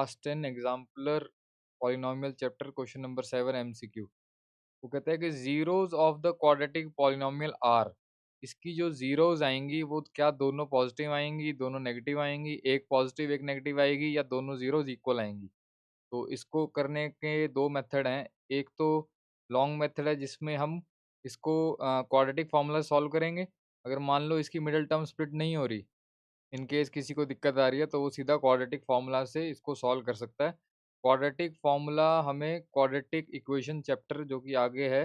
Last an exemplar polynomial chapter question number 7 MCQ. वो कहता है कि zeros of the quadratic polynomial are. इसकी जो जीरोज आएंगी वो क्या दोनों पॉजिटिव आएंगी, दोनों नेगेटिव आएंगी, एक पॉजिटिव एक नेगेटिव आएगी, या दोनों जीरोज इक्वल आएंगी। तो इसको करने के दो मेथड हैं। एक तो लॉन्ग मेथड है जिसमें हम इसको क्वाड्रेटिक फार्मूला सॉल्व करेंगे। अगर मान लो इसकी मिडिल टर्म स्प्लिट नहीं हो रही, इन केस किसी को दिक्कत आ रही है, तो वो सीधा क्वाड्रेटिक फार्मूला से इसको सॉल्व कर सकता है। क्वाड्रेटिक फार्मूला हमें क्वाड्रेटिक इक्वेशन चैप्टर जो कि आगे है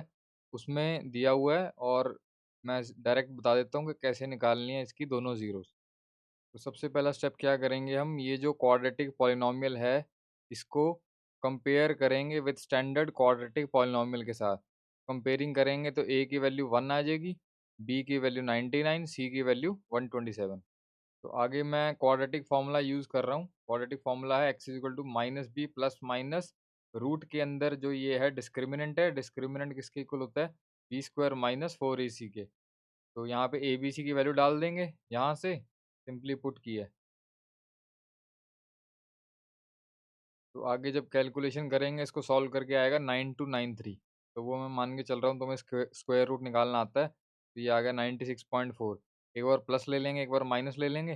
उसमें दिया हुआ है, और मैं डायरेक्ट बता देता हूँ कि कैसे निकालनी है इसकी दोनों जीरोस। तो सबसे पहला स्टेप क्या करेंगे, हम ये जो क्वाड्रेटिक पॉलिनोमियल है इसको कंपेयर करेंगे विद स्टैंडर्ड क्वाड्रेटिक पॉलिनोमियल के साथ। कंपेयरिंग करेंगे तो ए की वैल्यू 1 आ जाएगी, बी की वैल्यू 99, सी की वैल्यू 127। तो आगे मैं क्वाड्रेटिक फार्मूला यूज़ कर रहा हूँ। क्वाड्रेटिक फार्मूला है x is equal to minus b plus minus root के अंदर जो ये है डिस्क्रिमिनेंट है, डिस्क्रिमिनेंट किसके इक्वल होता है, बी स्क्वायर माइनस 4ac के। तो यहाँ पे ए बी सी की वैल्यू डाल देंगे, यहाँ से सिंपली पुट की है। तो आगे जब कैलकुलेशन करेंगे इसको सॉल्व करके आएगा 9293। तो वो मैं मान के चल रहा हूँ, तो मैं स्क्वायर रूट निकालना आता है। तो ये आ गया 96.4। एक बार प्लस ले लेंगे, एक बार माइनस ले लेंगे।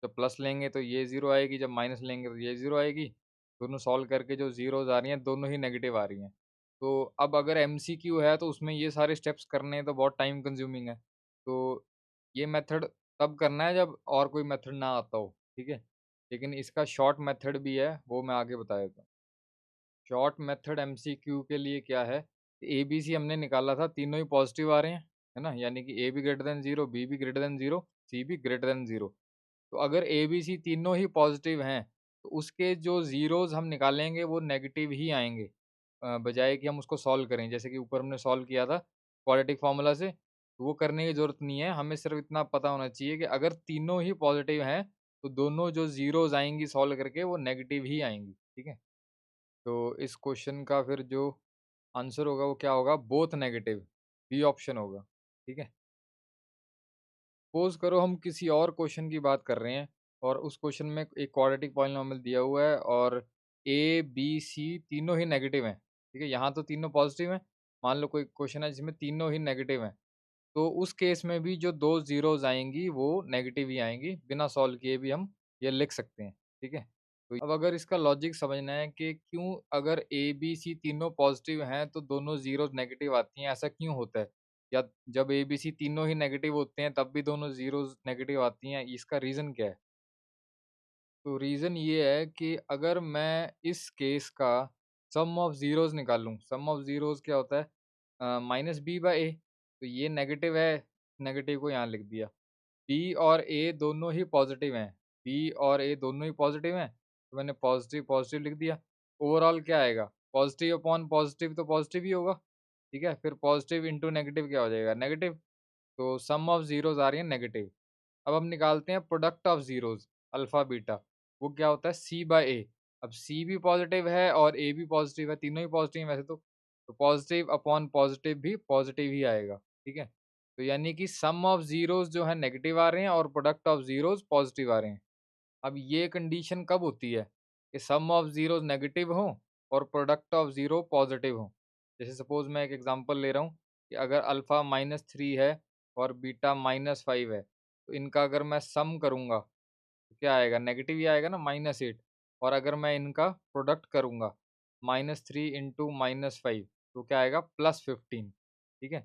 जब प्लस लेंगे तो ये ज़ीरो आएगी, जब माइनस लेंगे तो ये ज़ीरो आएगी। दोनों सॉल्व करके जो ज़ीरोज़ आ रही हैं दोनों ही नेगेटिव आ रही हैं। तो अब अगर एमसीक्यू है तो उसमें ये सारे स्टेप्स करने हैं तो बहुत टाइम कंज्यूमिंग है। तो ये मेथड तब करना है जब और कोई मेथड ना आता हो, ठीक है। लेकिन इसका शॉर्ट मेथड भी है, वो मैं आगे बता देता हूँ। शॉर्ट मेथड एमसीक्यू के लिए क्या है, ए बी सी हमने निकाला था, तीनों ही पॉजिटिव आ रहे हैं, है ना। यानी कि ए भी ग्रेटर देन जीरो, बी भी ग्रेटर देन जीरो, सी भी ग्रेटर देन जीरो। तो अगर ए बी सी तीनों ही पॉजिटिव हैं तो उसके जो ज़ीरोज़ हम निकालेंगे वो नेगेटिव ही आएँगे। बजाय कि हम उसको सॉल्व करें, जैसे कि ऊपर हमने सॉल्व किया था क्वाड्रेटिक फार्मूला से, तो वो करने की ज़रूरत नहीं है। हमें सिर्फ इतना पता होना चाहिए कि अगर तीनों ही पॉजिटिव हैं तो दोनों जो ज़ीरोज़ आएँगी सॉल्व करके वो नेगेटिव ही आएँगी, ठीक है। तो इस क्वेश्चन का फिर जो आंसर होगा वो क्या होगा, बोथ नेगेटिव, बी ऑप्शन होगा, ठीक है। सपोज करो हम किसी और क्वेश्चन की बात कर रहे हैं और उस क्वेश्चन में एक क्वाड्रेटिक पॉलिनोमियल दिया हुआ है और ए बी सी तीनों ही नेगेटिव हैं, ठीक है। यहाँ तो तीनों पॉजिटिव हैं, मान लो कोई क्वेश्चन है जिसमें तीनों ही नेगेटिव हैं, तो उस केस में भी जो दो जीरोज आएंगी वो नेगेटिव ही आएंगी, बिना सॉल्व किए भी हम ये लिख सकते हैं, ठीक है। तो अब अगर इसका लॉजिक समझना है कि क्यों अगर ए बी सी तीनों पॉजिटिव हैं तो दोनों जीरोज नेगेटिव आती हैं, ऐसा क्यों होता है, या जब ए बी सी तीनों ही नेगेटिव होते हैं तब भी दोनों जीरोज नेगेटिव आती हैं, इसका रीज़न क्या है। तो रीज़न ये है कि अगर मैं इस केस का सम ऑफ ज़ीरोज़ निकालूँ, सम ऑफ ज़ीरोज़ क्या होता है, माइनस बी बाई ए। तो ये नेगेटिव है, नेगेटिव को यहाँ लिख दिया। बी और ए दोनों ही पॉजिटिव हैं, बी और ए दोनों ही पॉजिटिव हैं, तो मैंने पॉजिटिव पॉजिटिव लिख दिया। ओवरऑल क्या आएगा, पॉजिटिव अपॉन पॉजिटिव तो पॉजिटिव ही होगा, ठीक है। फिर पॉजिटिव इंटू नेगेटिव क्या हो जाएगा, नेगेटिव। तो सम ऑफ ज़ीरोज़ आ रही है नेगेटिव। अब हम निकालते हैं product of zeros, alpha beta. वो क्या होता है, सी बाय ए। अब सी भी पॉजिटिव है और ए भी पॉजिटिव है, तीनों ही पॉजिटिव हैं वैसे तो पॉजिटिव अपॉन पॉजिटिव भी पॉजिटिव ही आएगा, ठीक है। तो यानी कि सम ऑफ ज़ीरोज़ जो है नेगेटिव आ रहे हैं और प्रोडक्ट ऑफ ज़ीरोज़ पॉजिटिव आ रहे हैं। अब ये कंडीशन कब होती है कि सम ऑफ ज़ीरोज़ नेगेटिव हो और प्रोडक्ट ऑफ ज़ीरो पॉजिटिव हो। जैसे सपोज़ मैं एक एग्जांपल ले रहा हूँ कि अगर अल्फ़ा -3 है और बीटा -5 है, तो इनका अगर मैं सम करूँगा तो क्या आएगा, नेगेटिव ही आएगा ना, -8। और अगर मैं इनका प्रोडक्ट करूँगा -3 इंटू -5, तो क्या आएगा, +15, ठीक है।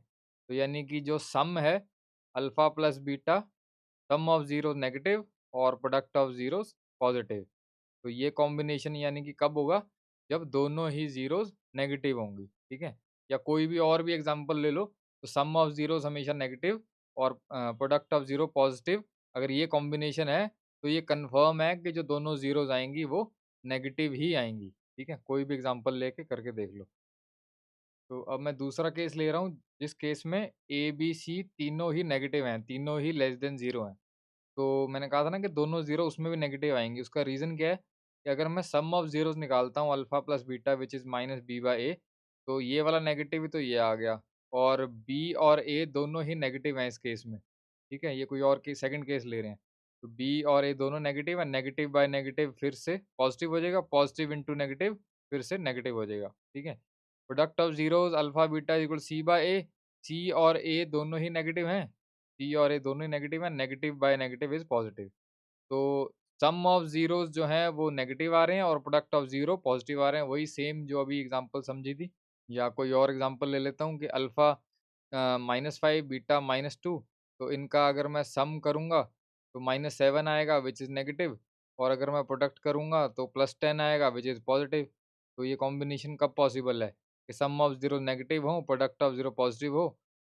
तो यानी कि जो सम है alpha plus beta, sum of zero negative और प्रोडक्ट ऑफ ज़ीरोज़ पॉजिटिव। तो ये कॉम्बिनेशन यानी कि कब होगा, जब दोनों ही ज़ीरोज़ नेगेटिव होंगी, ठीक है। या कोई भी और भी एग्जांपल ले लो, तो सम ऑफ ज़ीरोज़ हमेशा नेगेटिव और प्रोडक्ट ऑफ ज़ीरो पॉजिटिव। अगर ये कॉम्बिनेशन है तो ये कन्फर्म है कि जो दोनों ज़ीरोज़ आएँगी वो नेगेटिव ही आएँगी, ठीक है। कोई भी एग्जांपल लेके करके देख लो। तो अब मैं दूसरा केस ले रहा हूँ, जिस केस में ए, बी, सी तीनों ही नेगेटिव हैं, तीनों ही लेस देन 0 हैं। तो मैंने कहा था ना कि दोनों ज़ीरो उसमें भी नेगेटिव आएँगी। उसका रीज़न क्या है कि अगर मैं सम ऑफ ज़ीरोज़ निकालता हूँ alpha plus beta which is minus B by A, तो ये वाला नेगेटिव ही तो ये आ गया, और बी और ए दोनों ही नेगेटिव हैं इस केस में, ठीक है। ये कोई और केस सेकंड केस ले रहे हैं। तो बी और ए दोनों नेगेटिव है, नेगेटिव बाय नेगेटिव फिर से पॉजिटिव हो जाएगा, पॉजिटिव इंटू नेगेटिव फिर से नेगेटिव हो जाएगा, ठीक है। Product of zeros alpha beta equal C by A, C और ए दोनों ही नेगेटिव हैं, सी और ए दोनों ही नेगेटिव हैं, negative by negative is positive. तो सम ऑफ जीरोस जो है वो नेगेटिव आ रहे हैं और प्रोडक्ट ऑफ जीरो पॉजिटिव आ रहे हैं, वही सेम जो अभी एग्जांपल समझी थी। या कोई और एग्जांपल ले लेता हूँ कि अल्फा -5 बीटा -2, तो इनका अगर मैं सम करूँगा तो -7 आएगा विच इज़ नेगेटिव, और अगर मैं प्रोडक्ट करूँगा तो +10 आएगा विच इज़ पॉजिटिव। तो ये कॉम्बिनेशन कब पॉसिबल है कि सम ऑफ जीरो नेगेटिव हो, प्रोडक्ट ऑफ जीरो पॉजिटिव हो?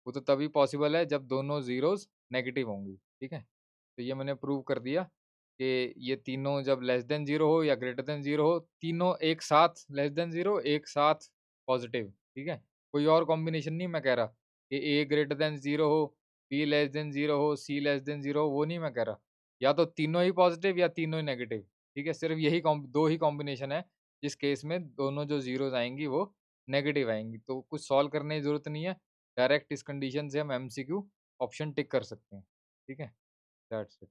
वो तो तभी पॉसिबल है जब दोनों जीरोस नेगेटिव होंगी, ठीक है। तो ये मैंने प्रूव कर दिया कि ये तीनों जब लेस देन जीरो हो या ग्रेटर देन जीरो हो, तीनों एक साथ लेस देन जीरो, एक साथ पॉजिटिव, ठीक है। कोई और कॉम्बिनेशन नहीं मैं कह रहा कि ए ग्रेटर देन जीरो हो, बी लेस देन जीरो हो, सी लेस देन जीरो हो, वो नहीं मैं कह रहा। या तो तीनों ही पॉजिटिव या तीनों ही नेगेटिव, ठीक है। सिर्फ यही दो ही कॉम्बिनेशन है जिस केस में दोनों जो जीरोस आएंगी वो नेगेटिव आएंगी। तो कुछ सॉल्व करने की जरूरत नहीं है, डायरेक्ट इस कंडीशन से हम एमसीक्यू ऑप्शन टिक कर सकते हैं, ठीक है। That's it.